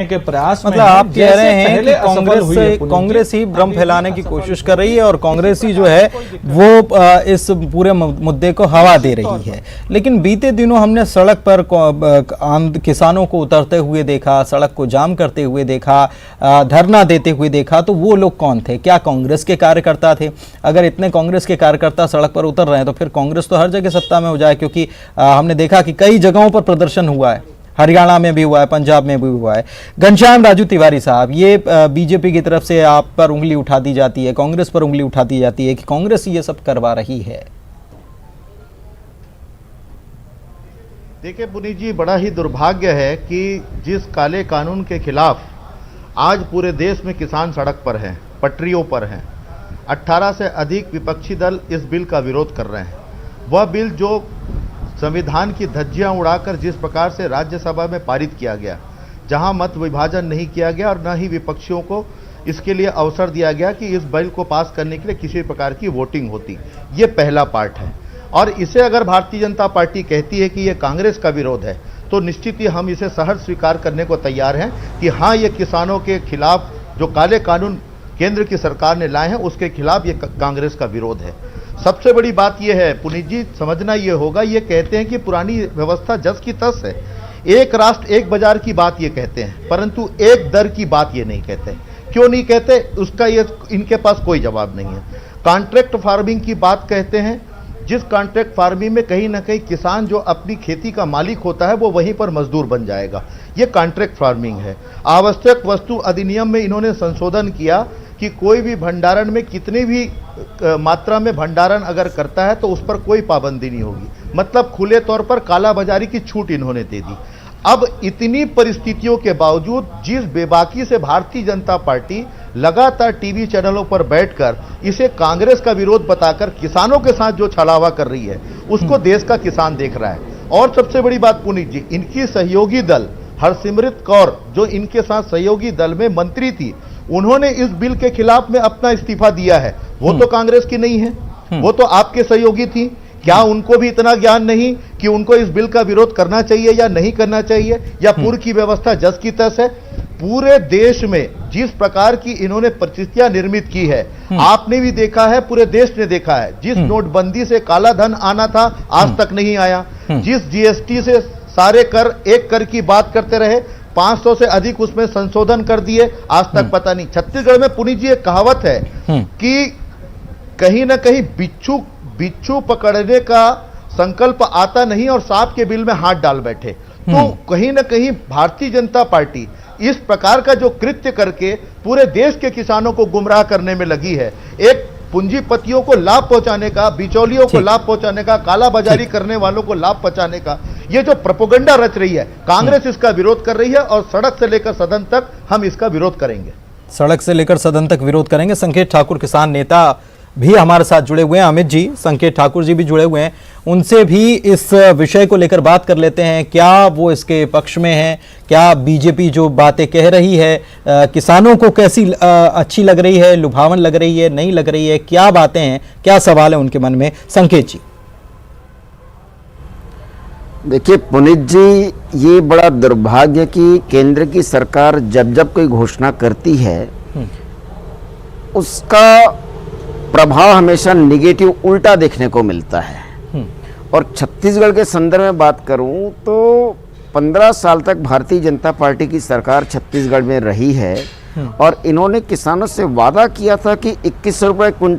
के प्रयास में मतलब आप कह रहे हैं कि कांग्रेस ही भ्रम फैलाने की कोशिश कर रही है और कांग्रेस ही जो है वो इस पूरे मुद्दे को हवा दे रही है। लेकिन बीते दिनों हमने सड़क पर किसानों को उतरते हुए देखा, सड़क को जाम करते हुए देखा, धरना देते हुए देखा। तो वो लोग कौन थे? क्या कांग्रेस के कार्यकर्ता थे? अगर इतने कांग्रेस के कार्यकर्ता सड़क पर उतर रहे हैं तो फिर कांग्रेस तो हर जगह सत्ता में हो जाए, क्योंकि हमने देखा कि कई जगहों पर प्रदर्शन हुआ है, हरियाणा में भी हुआ है, पंजाब में भी हुआ है। घनश्याम राजू तिवारी साहब, ये बीजेपी की तरफ से आप पर उंगली उठा दी जाती है, कांग्रेस पर उंगली उठा दी जाती है कि कांग्रेस ये सब करवा रही है। देखिए पुनीत जी, बड़ा ही दुर्भाग्य है कि जिस काले कानून के खिलाफ आज पूरे देश में किसान सड़क पर हैं, पटरियों पर हैं, 18 से अधिक विपक्षी दल इस बिल का विरोध कर रहे हैं। वह बिल जो संविधान की धज्जियां उड़ाकर जिस प्रकार से राज्यसभा में पारित किया गया, जहां मत विभाजन नहीं किया गया और न ही विपक्षियों को इसके लिए अवसर दिया गया कि इस बिल को पास करने के लिए किसी प्रकार की वोटिंग होती, ये पहला पार्ट है। और इसे अगर भारतीय जनता पार्टी कहती है कि ये कांग्रेस का विरोध है, तो निश्चित ही हम इसे सहर्ष स्वीकार करने को तैयार हैं कि हाँ, ये किसानों के खिलाफ जो काले कानून केंद्र की सरकार ने लाए हैं उसके खिलाफ ये कांग्रेस का विरोध है। सबसे बड़ी बात यह है पुनीत जी, समझना ये होगा, ये कहते हैं कि पुरानी व्यवस्था जस की तस है, एक राष्ट्र एक बाजार की बात ये कहते हैं, परंतु एक दर की बात ये नहीं कहते। क्यों नहीं कहते, उसका ये इनके पास कोई जवाब नहीं है। कॉन्ट्रैक्ट फार्मिंग की बात कहते हैं, जिस कॉन्ट्रैक्ट फार्मिंग में कहीं ना कहीं किसान जो अपनी खेती का मालिक होता है वो वहीं पर मजदूर बन जाएगा, ये कॉन्ट्रैक्ट फार्मिंग है। आवश्यक वस्तु अधिनियम में इन्होंने संशोधन किया कि कोई भी भंडारण में कितनी भी मात्रा में भंडारण अगर करता है तो उस पर कोई पाबंदी नहीं होगी, मतलब खुले तौर पर कालाबाजारी की छूट इन्होंने दे दी। अब इतनी परिस्थितियों के बावजूद जिस बेबाकी से भारतीय जनता पार्टी लगातार टीवी चैनलों पर बैठकर इसे कांग्रेस का विरोध बताकर किसानों के साथ जो छलावा कर रही है, उसको देश का किसान देख रहा है। और सबसे बड़ी बात पुनीत जी, इनकी सहयोगी दल हरसिमरत कौर जो इनके साथ सहयोगी दल में मंत्री थी, उन्होंने इस बिल के खिलाफ में अपना इस्तीफा दिया है। वो तो कांग्रेस की नहीं है, वो तो आपके सहयोगी थी। क्या उनको भी इतना ज्ञान नहीं कि उनको इस बिल का विरोध करना चाहिए या नहीं करना चाहिए, या पूर्व की व्यवस्था जस की तस है? पूरे देश में जिस प्रकार की इन्होंने परिस्थितियां निर्मित की है, आपने भी देखा है, पूरे देश ने देखा है। जिस नोटबंदी से काला धन आना था आज तक नहीं आया, जिस जीएसटी से सारे कर एक कर की बात करते रहे, 500 से अधिक उसमें संशोधन कर दिए, आज तक पता नहीं। छत्तीसगढ़ में पुनीत जी एक कहावत है कि कहीं ना कहीं बिच्छू पकड़ने का संकल्प आता नहीं और सांप के बिल में हाथ डाल बैठे। तो कहीं ना कहीं भारतीय जनता पार्टी इस प्रकार का जो कृत्य करके पूरे देश के किसानों को गुमराह करने में लगी है, एक पूंजीपतियों को लाभ पहुंचाने का, बिचौलियों को लाभ पहुंचाने का, कालाबाजारी करने वालों को लाभ पहुंचाने का, ये जो प्रोपेगेंडा रच रही है, कांग्रेस इसका विरोध कर रही है और सड़क से लेकर सदन तक हम इसका विरोध करेंगे। सड़क से लेकर सदन तक विरोध करेंगे। संकेत ठाकुर किसान नेता भी हमारे साथ जुड़े हुए हैं, अमित जी, संकेत ठाकुर जी भी जुड़े हुए हैं, उनसे भी इस विषय को लेकर बात कर लेते हैं। क्या वो इसके पक्ष में हैं? क्या बीजेपी जो बातें कह रही है किसानों को कैसी अच्छी लग रही है, लुभावन लग रही है, नहीं लग रही है? क्या बातें हैं, क्या सवाल है उनके मन में? संकेत जी। देखिए पुनीत जी, ये बड़ा दुर्भाग्य कि केंद्र की सरकार जब जब कोई घोषणा करती है उसका प्रभाव हमेशा निगेटिव, उल्टा देखने को मिलता है। और छत्तीसगढ़ के संदर्भ में बात करूं तो 15 साल तक भारतीय जनता पार्टी की सरकार छत्तीसगढ़ में रही है और इन्होंने किसानों से वादा किया था कि 2100 रुपये